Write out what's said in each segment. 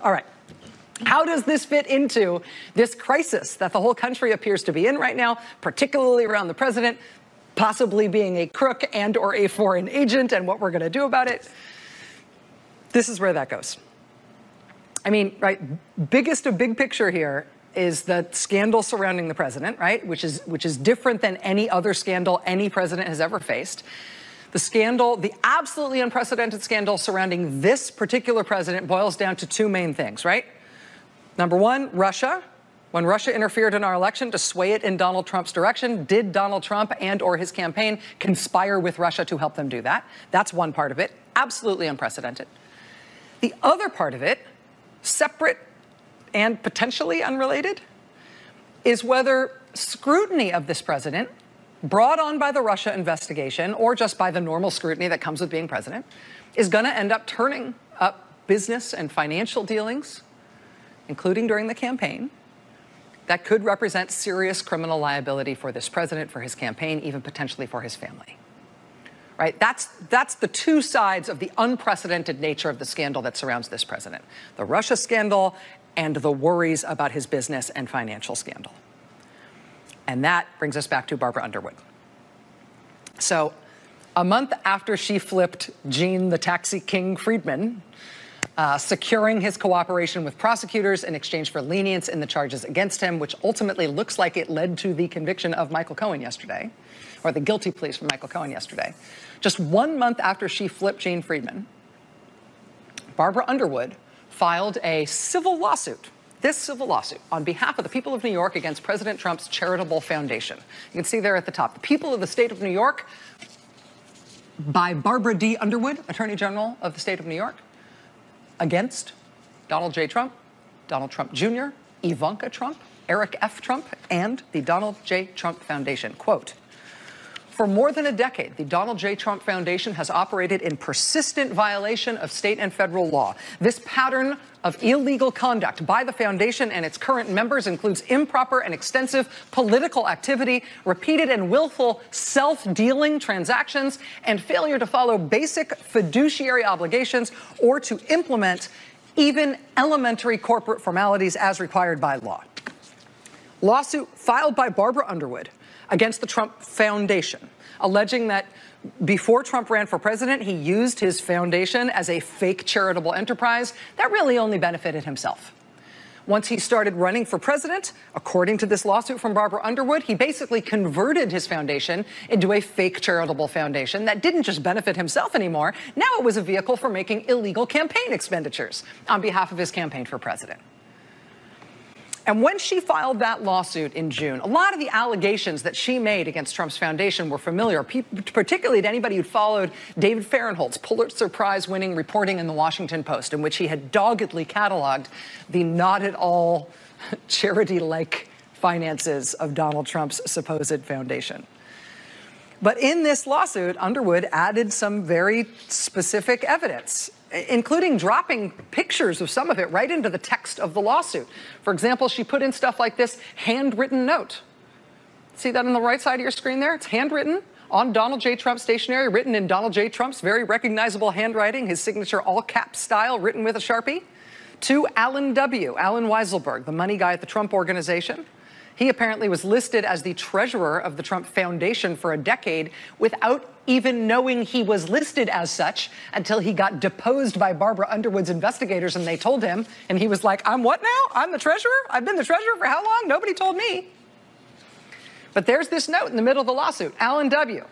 All right. How does this fit into this crisis that the whole country appears to be in right now, particularly around the president possibly being a crook and or a foreign agent and what we're going to do about it? This is where that goes. I mean, right, biggest of big picture here is the scandal surrounding the president, right, which is different than any other scandal any president has ever faced. The scandal, the absolutely unprecedented scandal surrounding this particular president boils down to two main things, right? Number one, Russia. When Russia interfered in our election to sway it in Donald Trump's direction, did Donald Trump and or his campaign conspire with Russia to help them do that? That's one part of it, absolutely unprecedented. The other part of it, separate and potentially unrelated, is whether scrutiny of this president, brought on by the Russia investigation or just by the normal scrutiny that comes with being president, is going to end up turning up business and financial dealings, including during the campaign, that could represent serious criminal liability for this president, for his campaign, even potentially for his family. Right? That's the two sides of the unprecedented nature of the scandal that surrounds this president. The Russia scandal and the worries about his business and financial scandal. And that brings us back to Barbara Underwood. So a month after she flipped Gene the Taxi King Friedman, securing his cooperation with prosecutors in exchange for lenience in the charges against him, which ultimately looks like it led to the conviction of Michael Cohen yesterday, or the guilty pleas from Michael Cohen yesterday. Just 1 month after she flipped Gene Friedman, Barbara Underwood filed a civil lawsuit, this civil lawsuit, on behalf of the people of New York against President Trump's charitable foundation. You can see there at the top, the people of the state of New York, by Barbara D. Underwood, Attorney General of the state of New York, against Donald J. Trump, Donald Trump Jr., Ivanka Trump, Eric F. Trump, and the Donald J. Trump Foundation. Quote, for more than a decade, the Donald J. Trump Foundation has operated in persistent violation of state and federal law. This pattern of illegal conduct by the foundation and its current members includes improper and extensive political activity, repeated and willful self-dealing transactions, and failure to follow basic fiduciary obligations or to implement even elementary corporate formalities as required by law. Lawsuit filed by Barbara Underwood against the Trump Foundation, alleging that before Trump ran for president, he used his foundation as a fake charitable enterprise that really only benefited himself. Once he started running for president, according to this lawsuit from Barbara Underwood, he basically converted his foundation into a fake charitable foundation that didn't just benefit himself anymore. Now it was a vehicle for making illegal campaign expenditures on behalf of his campaign for president. And when she filed that lawsuit in June, a lot of the allegations that she made against Trump's foundation were familiar, particularly to anybody who'd followed David Fahrenthold's Pulitzer Prize-winning reporting in the Washington Post, in which he had doggedly cataloged the not at all charity-like finances of Donald Trump's supposed foundation. But in this lawsuit, Underwood added some very specific evidence, including dropping pictures of some of it right into the text of the lawsuit. For example, she put in stuff like this handwritten note. See that on the right side of your screen there? It's handwritten on Donald J. Trump stationery, written in Donald J. Trump's very recognizable handwriting, his signature all caps style, written with a Sharpie, to Alan W., Alan Weiselberg, the money guy at the Trump Organization. He apparently was listed as the treasurer of the Trump Foundation for a decade without even knowing he was listed as such until he got deposed by Barbara Underwood's investigators and they told him, and he was like, I'm what now? I'm the treasurer? I've been the treasurer for how long? Nobody told me. But there's this note in the middle of the lawsuit, Alan W.,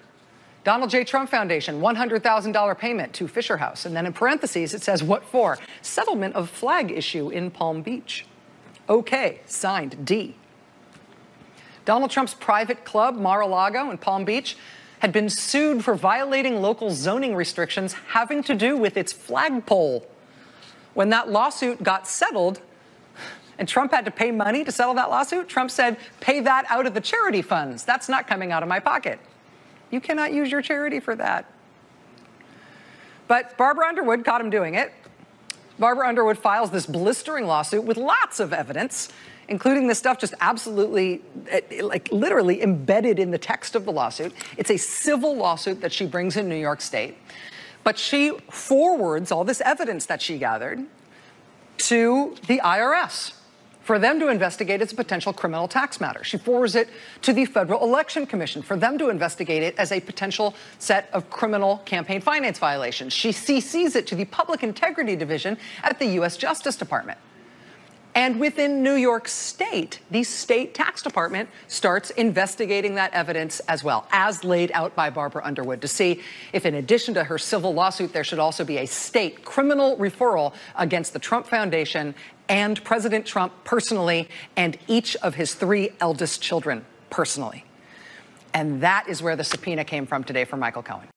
Donald J. Trump Foundation, $100,000 payment to Fisher House. And then in parentheses, it says, what for? Settlement of flag issue in Palm Beach. Okay, signed, D. Donald Trump's private club, Mar-a-Lago in Palm Beach, had been sued for violating local zoning restrictions having to do with its flagpole. When that lawsuit got settled, and Trump had to pay money to settle that lawsuit, Trump said, pay that out of the charity funds. That's not coming out of my pocket. You cannot use your charity for that. But Barbara Underwood caught him doing it. Barbara Underwood files this blistering lawsuit with lots of evidence, including this stuff just absolutely, like literally embedded in the text of the lawsuit. It's a civil lawsuit that she brings in New York State. But she forwards all this evidence that she gathered to the IRS for them to investigate as a potential criminal tax matter. She forwards it to the Federal Election Commission for them to investigate it as a potential set of criminal campaign finance violations. She CCs it to the Public Integrity Division at the U.S. Justice Department. And within New York State, the state tax department starts investigating that evidence as well, as laid out by Barbara Underwood, to see if, in addition to her civil lawsuit, there should also be a state criminal referral against the Trump Foundation and President Trump personally, and each of his 3 eldest children personally. And that is where the subpoena came from today for Michael Cohen.